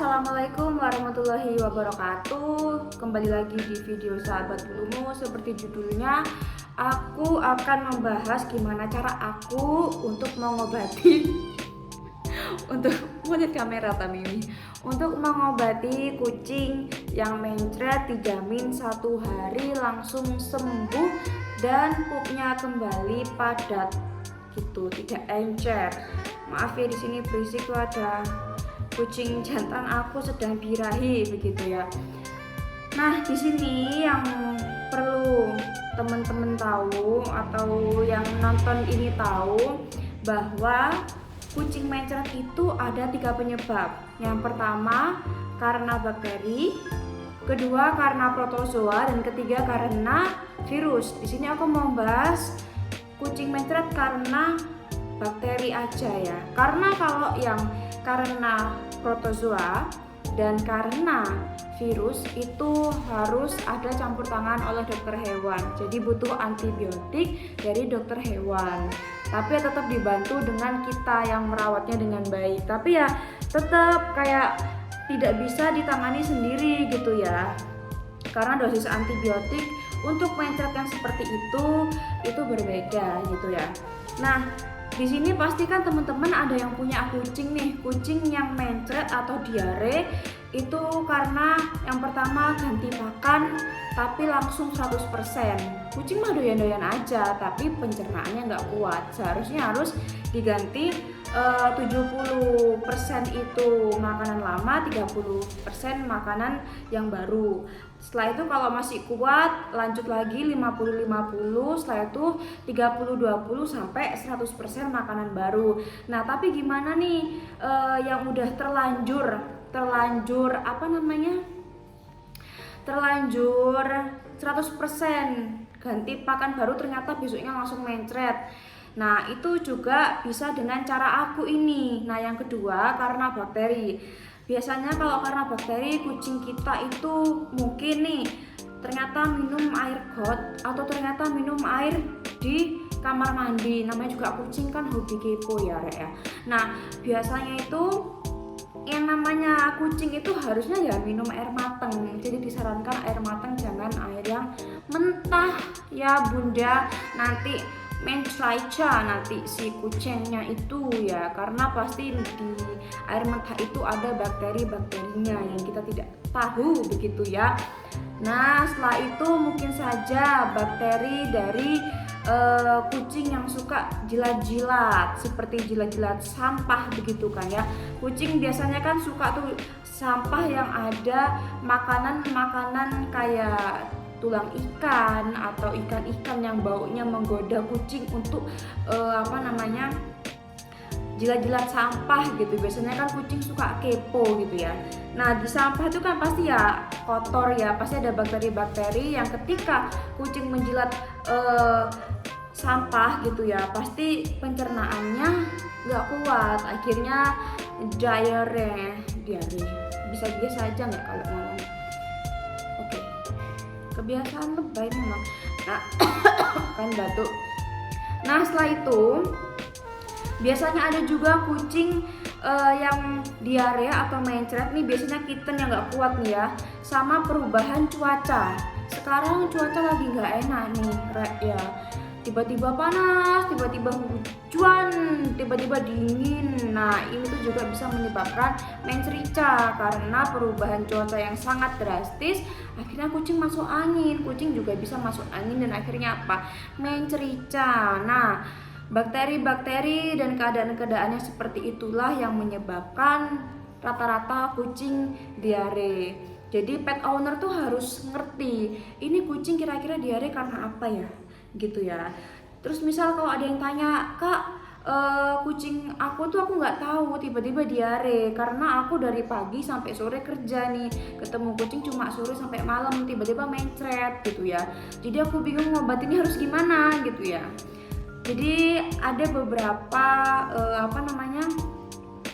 Assalamualaikum warahmatullahi wabarakatuh. Kembali lagi di video Sahabat Bulumu. Seperti judulnya, aku akan membahas gimana cara aku untuk mengobati untuk melihat kamera Tamimi untuk mengobati kucing yang mencret. Dijamin 1 hari langsung sembuh dan pupnya kembali padat gitu, tidak encer. Maaf ya, di sini berisik tuh, ada kucing jantan aku sedang birahi begitu ya. Nah, di sini yang perlu teman-teman tahu atau yang nonton ini tahu bahwa kucing mencret itu ada 3 penyebab. Yang pertama karena bakteri, kedua karena protozoa, dan ketiga karena virus. Di sini aku mau bahas kucing mencret karena bakteri aja ya. Karena kalau yang karena protozoa dan karena virus itu harus ada campur tangan oleh dokter hewan. Jadi butuh antibiotik dari dokter hewan. Tapi ya tetap dibantu dengan kita yang merawatnya dengan baik. Tapi ya tetap kayak tidak bisa ditangani sendiri gitu ya. Karena dosis antibiotik untuk mencret yang seperti itu berbeda gitu ya. Nah, di sini pasti kan teman-teman ada yang punya kucing nih, kucing yang mencret atau diare itu karena yang pertama ganti pakan tapi langsung 100%. Kucing mah doyan-doyan aja tapi pencernaannya nggak kuat. Seharusnya harus diganti 70% itu makanan lama, 30% makanan yang baru. Setelah itu kalau masih kuat lanjut lagi 50-50, setelah itu 30-20 sampai 100% makanan baru. Nah, tapi gimana nih yang udah terlanjur terlanjur 100% ganti pakan baru ternyata besoknya langsung mencret. Nah, itu juga bisa dengan cara aku ini. Nah, yang kedua karena bakteri. Biasanya kalau karena bakteri kucing kita itu mungkin nih ternyata minum air got atau ternyata minum air di kamar mandi. Namanya juga kucing kan hobi kepo ya, Rek ya. Nah, biasanya itu yang namanya kucing itu harusnya ya minum air mateng. Jadi disarankan air mateng, jangan air yang mentah ya Bunda. Nanti mencraica nanti si kucingnya itu ya, karena pasti di air mentah itu ada bakteri-bakterinya yang kita tidak tahu begitu ya. Nah, setelah itu mungkin saja bakteri dari kucing yang suka jilat-jilat, seperti jilat-jilat sampah begitu kan ya. Kucing biasanya kan suka tuh sampah yang ada makanan-makanan kayak tulang ikan atau ikan-ikan yang baunya menggoda kucing untuk jilat-jilat sampah gitu. Biasanya kan kucing suka kepo gitu ya. Nah, di sampah itu kan pasti ya kotor ya, pasti ada bakteri-bakteri yang ketika kucing menjilat sampah gitu ya, pasti pencernaannya nggak kuat, akhirnya diare. Bisa biasa aja nggak kalau ngomong? Oke. Kebiasaan lebay memang. Nah, kan batuk. Nah, setelah itu biasanya ada juga kucing yang diare atau mencret nih, biasanya kitten yang nggak kuat nih ya, sama perubahan cuaca. Sekarang cuaca lagi nggak enak nih, Rek ya. Tiba-tiba panas, tiba-tiba hujan, tiba-tiba dingin. Nah, ini tuh juga bisa menyebabkan mencerica karena perubahan cuaca yang sangat drastis. Akhirnya kucing masuk angin, kucing juga bisa masuk angin dan akhirnya apa? Mencerica. Nah, bakteri-bakteri dan keadaan-keadaannya seperti itulah yang menyebabkan rata-rata kucing diare. Jadi pet owner tuh harus ngerti, ini kucing kira-kira diare karena apa ya? Gitu ya. Terus misal kalau ada yang tanya, Kak, kucing aku nggak tahu tiba-tiba diare karena aku dari pagi sampai sore kerja nih, ketemu kucing cuma sore sampai malam tiba-tiba mencret gitu ya. Jadi aku bingung ngobatinnya harus gimana gitu ya. Jadi ada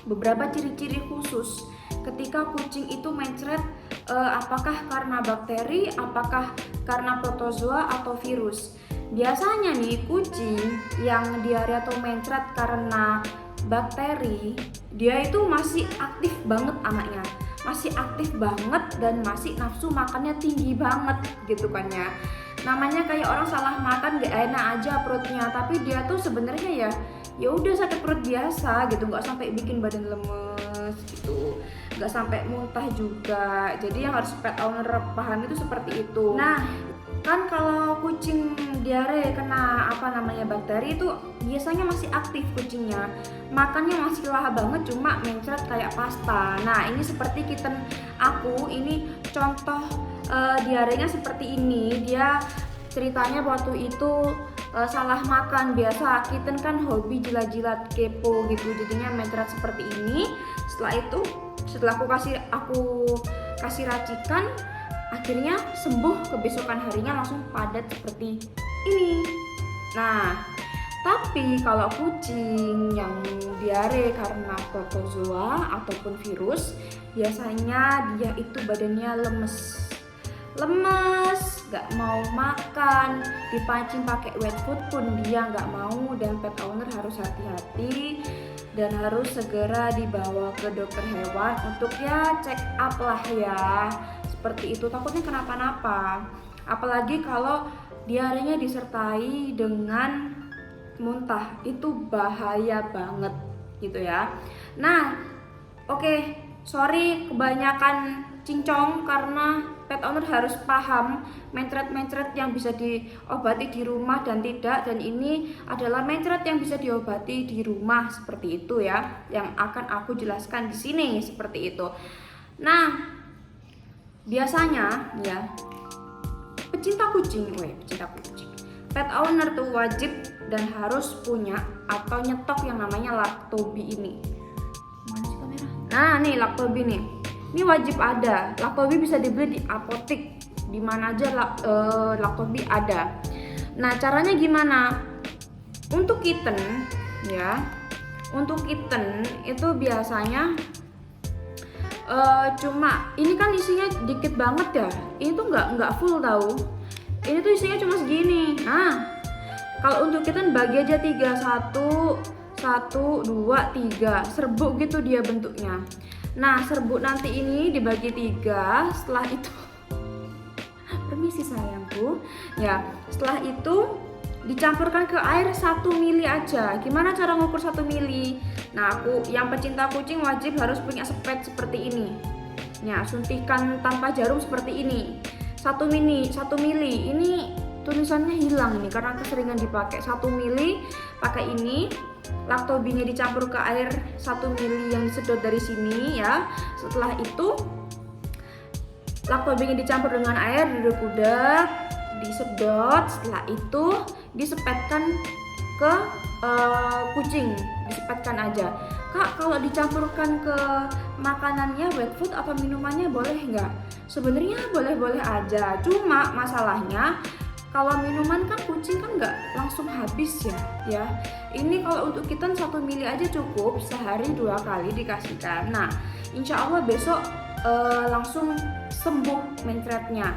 beberapa ciri-ciri khusus ketika kucing itu mencret, apakah karena bakteri, apakah karena protozoa atau virus. Biasanya nih kucing yang diare atau mencret karena bakteri, dia itu masih aktif banget anaknya, masih aktif banget dan masih nafsu makannya tinggi banget gitu kan ya. Namanya kayak orang salah makan gak enak aja perutnya, tapi dia tuh sebenarnya ya udah sakit perut biasa gitu, nggak sampai bikin badan lemes gitu, nggak sampai muntah juga. Jadi yang harus pet owner paham itu seperti itu. Nah kan kalau kucing diare kena bakteri itu biasanya masih aktif kucingnya, makannya masih lahap banget, cuma mencret kayak pasta. Nah ini seperti kitten aku, ini contoh diarenya seperti ini. Dia ceritanya waktu itu salah makan. Biasa kitten kan hobi jilat-jilat, kepo gitu, jadinya mencret seperti ini. Setelah aku kasih racikan, akhirnya sembuh. Kebesokan harinya langsung padat seperti ini. Nah tapi kalau kucing yang diare karena protozoa ataupun virus, biasanya dia itu badannya lemes, gak mau makan, dipancing pakai wet food pun dia gak mau. Dan pet owner harus hati-hati dan harus segera dibawa ke dokter hewan untuk check up lah ya, seperti itu. Takutnya kenapa-napa, apalagi kalau diarenya disertai dengan muntah, itu bahaya banget gitu ya. Nah oke, sorry kebanyakan cincong, karena pet owner harus paham mencret-mencret yang bisa diobati di rumah dan tidak, dan ini adalah mencret yang bisa diobati di rumah, seperti itu ya, yang akan aku jelaskan di sini seperti itu. Nah biasanya ya pecinta kucing, pet owner tuh wajib dan harus punya atau nyetok yang namanya Lactobi ini. Mana sih kamera? Nah nih Lactobi nih, ini wajib ada. Lactobi bisa dibeli di apotek, di mana aja Lactobi ada. Nah caranya gimana? Untuk kitten ya, untuk kitten itu biasanya cuma ini kan isinya dikit banget ya. Ini tuh nggak full tahu. Ini tuh isinya cuma segini. Nah kalau untuk kitten bagi aja 3, 1, 2, 3 serbuk gitu dia bentuknya. Nah serbuk nanti ini dibagi 3. Setelah itu permisi sayangku ya, setelah itu dicampurkan ke air 1 mili aja. Gimana cara ngukur 1 mili? Nah aku yang pecinta kucing wajib harus punya sepet seperti ini ya, suntikan tanpa jarum seperti ini. 1 mili ini tulisannya hilang ini karena keseringan dipakai. 1 mili pakai ini, Lactobinya dicampur ke air 1 mili yang disedot dari sini ya. Setelah itu Lactobinya dicampur dengan air, duduk-duduk, disedot. Setelah itu disepetkan ke kucing, disepetkan aja. Kak, kalau dicampurkan ke makanannya wet food apa minumannya boleh nggak? Sebenarnya boleh-boleh aja, cuma masalahnya kalau minuman kan kucing kan nggak langsung habis ya. Ini kalau untuk kitten 1 mili aja cukup, sehari 2 kali dikasihkan. Nah insya Allah besok langsung sembuh mencretnya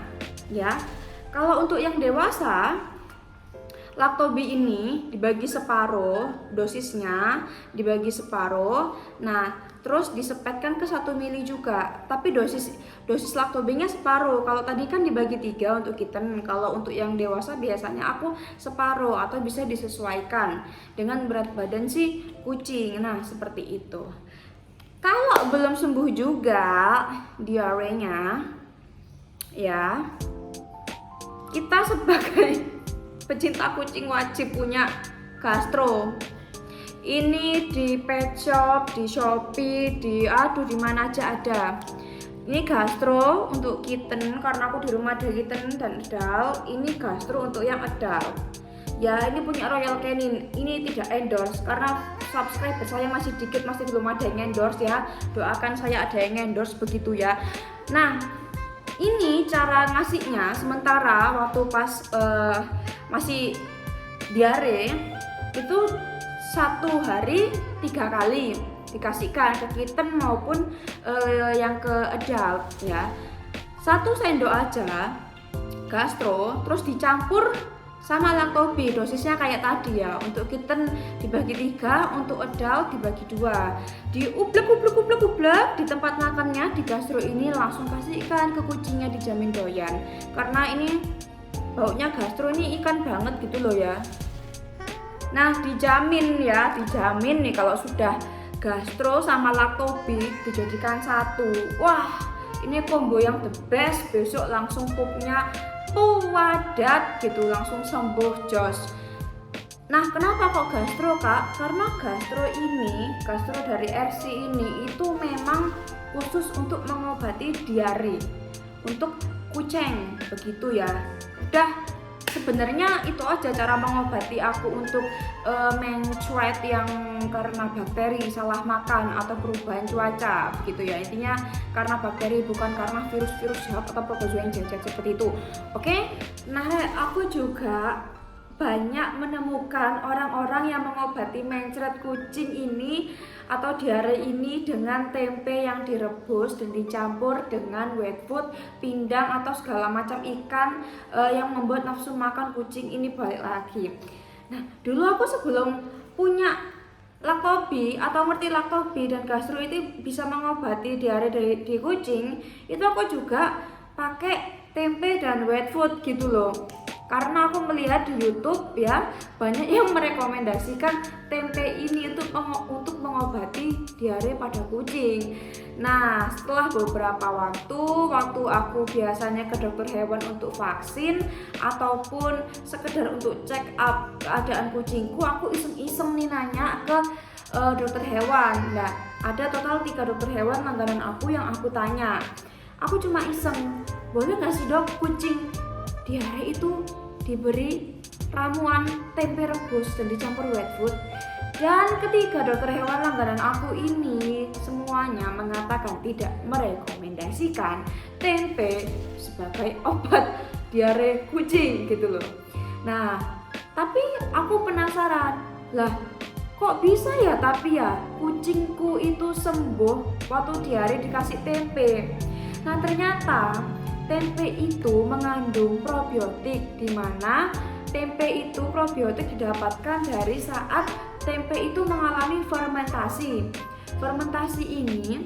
ya. Kalau untuk yang dewasa, Lactobi ini dibagi separuh, dosisnya dibagi separuh. Nah terus disepetkan ke 1 mili juga, tapi dosis Lactobinya separuh. Kalau tadi kan dibagi 3 untuk kitten, kalau untuk yang dewasa biasanya aku separuh, atau bisa disesuaikan dengan berat badan si kucing. Nah seperti itu. Kalau belum sembuh juga diarenya ya, kita sebagai pecinta kucing wajib punya gastro. Ini di pet shop, di Shopee, di mana aja ada. Ini gastro untuk kitten karena aku di rumah ada kitten dan adult. Ini gastro untuk yang adult. Ya ini punya Royal Canin. Ini tidak endorse karena subscriber saya masih dikit, masih belum ada yang endorse ya. Doakan saya ada yang endorse begitu ya. Nah ini cara ngasihnya. Sementara waktu pas masih diare itu 1 hari 3 kali dikasihkan ke kitten maupun yang ke adult ya. 1 sendok aja gastro, terus dicampur sama Lactobie, dosisnya kayak tadi ya. Untuk kitten dibagi 3, untuk adult dibagi 2. Diublek di tempat makannya, di gastro ini langsung kasihkan ke kucingnya, dijamin doyan. Karena ini baunya gastro ini ikan banget gitu loh ya. Nah dijamin ya, dijamin nih kalau sudah gastro sama Lactobie dijadikan satu. Wah, ini combo yang the best. Besok langsung pupnya wadat gitu, langsung sembuh jos. Nah kenapa kok gastro kak? Karena gastro dari RC ini itu memang khusus untuk mengobati diare untuk kucing begitu ya. Udah, sebenarnya itu aja cara mengobati aku untuk mencret yang karena bakteri, salah makan atau perubahan cuaca begitu ya. Intinya karena bakteri, bukan karena virus-virus jahat atau protozoa yang jahat seperti itu. Oke? Nah, aku juga banyak menemukan orang-orang yang mengobati mencret kucing ini atau diare ini dengan tempe yang direbus dan dicampur dengan wet food, pindang atau segala macam ikan yang membuat nafsu makan kucing ini balik lagi. Nah, dulu aku sebelum punya Lactobie atau ngerti Lactobie dan gastro itu bisa mengobati diare di kucing, itu aku juga pakai tempe dan wet food gitu loh. Karena aku melihat di YouTube ya, banyak yang merekomendasikan tempe ini untuk mengobati diare pada kucing. Nah, setelah beberapa waktu aku biasanya ke dokter hewan untuk vaksin ataupun sekedar untuk check up keadaan kucingku, aku iseng-iseng nih nanya ke dokter hewan. Nah, ada total 3 dokter hewan langganan aku yang aku tanya. Aku cuma iseng, boleh gak sih dok kucing diare itu diberi ramuan tempe rebus dan dicampur wet food? Dan ketiga dokter hewan langganan aku ini semuanya mengatakan tidak merekomendasikan tempe sebagai obat diare kucing gitu loh. Nah, tapi aku penasaran, lah kok bisa ya tapi ya kucingku itu sembuh waktu diare dikasih tempe. Nah ternyata tempe itu mengandung probiotik, di mana tempe itu probiotik didapatkan dari saat tempe itu mengalami fermentasi. Fermentasi ini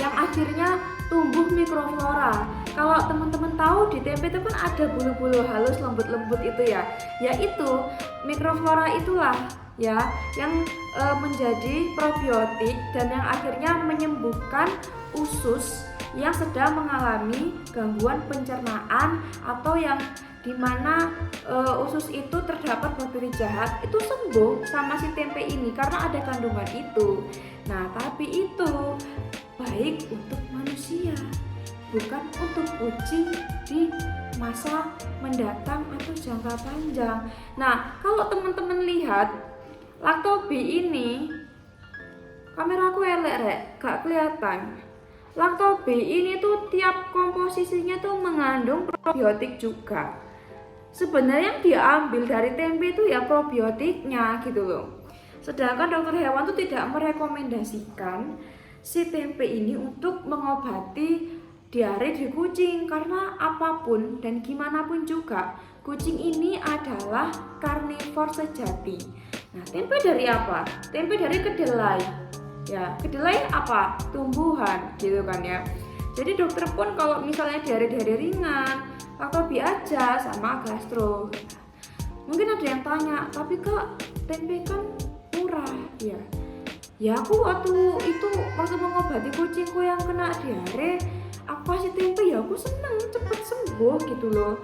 yang akhirnya tumbuh mikroflora. Kalau teman-teman tahu di tempe itu kan ada bulu-bulu halus lembut-lembut itu ya. Yaitu mikroflora itulah ya yang menjadi probiotik dan yang akhirnya menyembuhkan usus yang sedang mengalami gangguan pencernaan atau yang dimana usus itu terdapat bakteri jahat, itu sembuh sama si tempe ini karena ada kandungan itu. Nah tapi itu baik untuk manusia, bukan untuk kucing di masa mendatang atau jangka panjang. Nah kalau teman-teman lihat Lactobie ini, kameraku elek rek, gak kelihatan. Lactobie ini tuh tiap komposisinya tuh mengandung probiotik juga. Sebenarnya yang diambil dari tempe itu ya probiotiknya gitu loh. Sedangkan dokter hewan tuh tidak merekomendasikan si tempe ini untuk mengobati diare di kucing, karena apapun dan gimana pun juga kucing ini adalah karnivor sejati. Nah, tempe dari apa? Tempe dari kedelai. Ya, kedelai apa? Tumbuhan gitu kan ya. Jadi dokter pun kalau misalnya diare-diare ringan, Lactobie aja sama gastro. Mungkin ada yang tanya, tapi kak tempe kan murah ya. Ya aku waktu mengobati kucingku yang kena diare, aku kasih tempe ya aku seneng cepet sembuh gitu loh.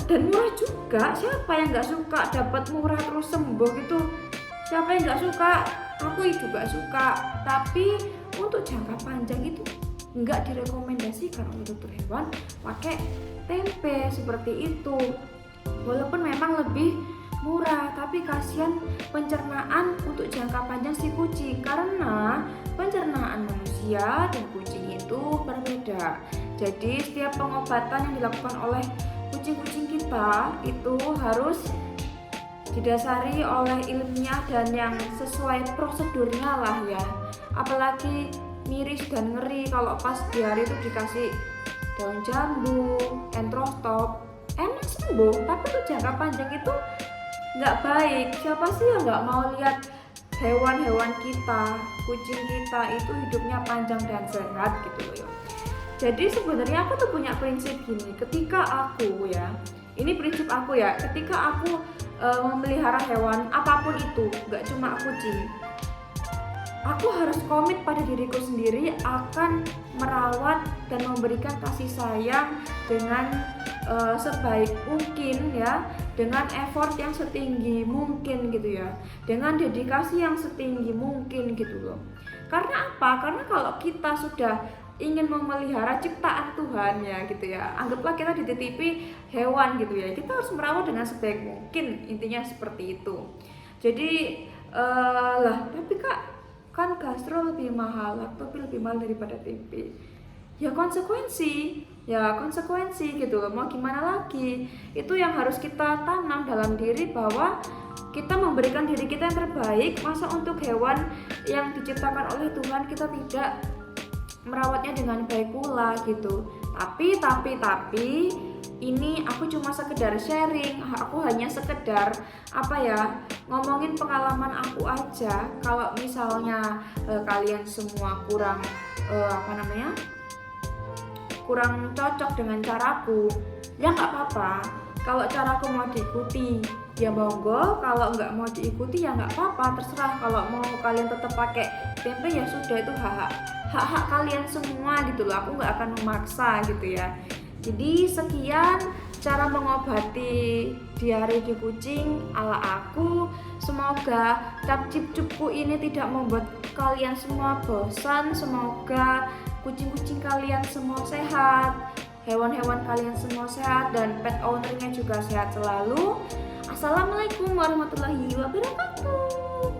Dan murah juga, siapa yang nggak suka dapat murah terus sembuh gitu? Siapa yang nggak suka? Aku juga suka, tapi untuk jangka panjang itu nggak direkomendasikan oleh dokter hewan pakai tempe seperti itu. Walaupun memang lebih murah, tapi kasihan pencernaan untuk jangka panjang si kucing, karena pencernaan manusia dan kucing itu berbeda. Jadi setiap pengobatan yang dilakukan oleh kucing-kucing kita itu harus didasari oleh ilmiah dan yang sesuai prosedurnya lah ya. Apalagi miris dan ngeri kalau pas diare itu dikasih daun jambu, entrostop, enak sembuh, tapi untuk jangka panjang itu nggak baik. Siapa sih yang nggak mau lihat hewan-hewan kita, kucing kita itu hidupnya panjang dan sehat gitu loh ya. Jadi sebenarnya aku tuh punya prinsip gini, ketika aku ya, ini prinsip aku ya, ketika aku memelihara hewan apapun itu, nggak cuma kucing, aku harus komit pada diriku sendiri akan merawat dan memberikan kasih sayang dengan sebaik mungkin ya, dengan effort yang setinggi mungkin gitu ya, dengan dedikasi yang setinggi mungkin gitu loh. Karena apa? Karena kalau kita sudah ingin memelihara ciptaan Tuhan ya gitu ya, anggaplah kita dititipi hewan gitu ya, kita harus merawat dengan sebaik mungkin, intinya seperti itu. Jadi tapi kak, kan gastro lebih mahal, laptop lebih mahal daripada TV. Ya konsekuensi gitu loh, mau gimana lagi. Itu yang harus kita tanam dalam diri, bahwa kita memberikan diri kita yang terbaik. Masa untuk hewan yang diciptakan oleh Tuhan kita tidak merawatnya dengan baik pula gitu. Tapi ini aku cuma sekedar sharing, aku hanya sekedar ngomongin pengalaman aku aja. Kalau misalnya kalian semua kurang kurang cocok dengan caraku, ya nggak apa-apa. Kalau caraku mau diikuti ya monggo, kalau nggak mau diikuti ya nggak apa-apa, terserah. Kalau mau kalian tetap pakai tempe ya sudah, itu hak kalian semua gitu loh, aku nggak akan memaksa gitu ya. Jadi sekian cara mengobati diare di kucing ala aku. Semoga cap-cip-cupku ini tidak membuat kalian semua bosan. Semoga kucing-kucing kalian semua sehat, hewan-hewan kalian semua sehat, dan pet ownernya juga sehat selalu. Assalamualaikum warahmatullahi wabarakatuh.